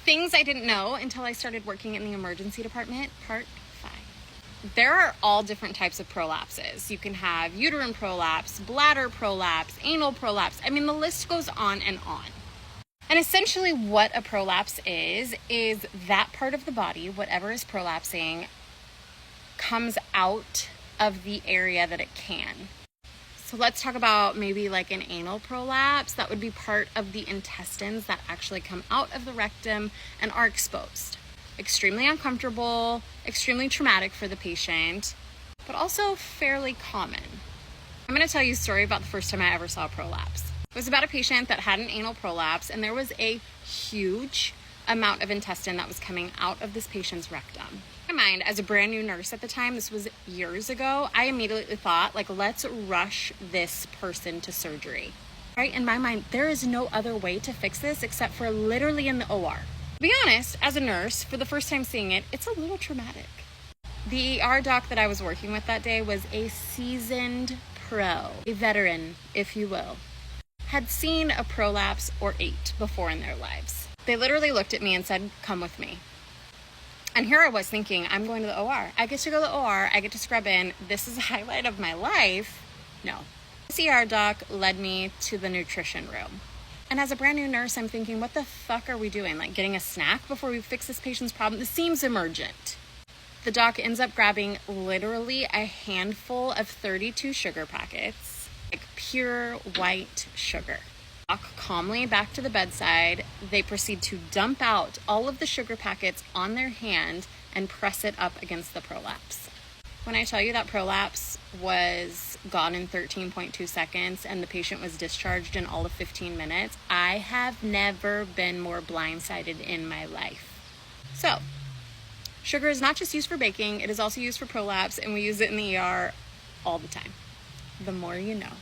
Things I didn't know until I started working in the emergency department, part 5. There are all different types of prolapses. You can have uterine prolapse, bladder prolapse, anal prolapse. I mean, the list goes on and on. And essentially what a prolapse is that part of the body, whatever is prolapsing, comes out of the area that it can. So let's talk about maybe like an anal prolapse. That would be part of the intestines that actually come out of the rectum and are exposed. Extremely uncomfortable, extremely traumatic for the patient, but also fairly common. I'm going to tell you a story about the first time I ever saw a prolapse. It was about a patient that had an anal prolapse, and there was a huge amount of intestine that was coming out of this patient's rectum. In my mind, as a brand new nurse at the time, this was years ago, I immediately thought, like, let's rush this person to surgery. Right? In my mind, there is no other way to fix this except for literally in the OR. To be honest, as a nurse, for the first time seeing it, it's a little traumatic. The ER doc that I was working with that day was a seasoned pro, a veteran, if you will, had seen a prolapse or 8 before in their lives. They literally looked at me and said, "Come with me." And here I was thinking, I'm going to the OR. I get to go to the OR. I get to scrub in. This is a highlight of my life. No. This ER doc led me to the nutrition room. And as a brand new nurse, I'm thinking, what the fuck are we doing? Like getting a snack before we fix this patient's problem? This seems emergent. The doc ends up grabbing literally a handful of 32 sugar packets, like pure white sugar. Walk calmly back to the bedside. They proceed to dump out all of the sugar packets on their hand and press it up against the prolapse. When I tell you that prolapse was gone in 13.2 seconds and the patient was discharged in all of 15 minutes, I have never been more blindsided in my life. So, sugar is not just used for baking, it is also used for prolapse, and we use it in the ER all the time. The more you know.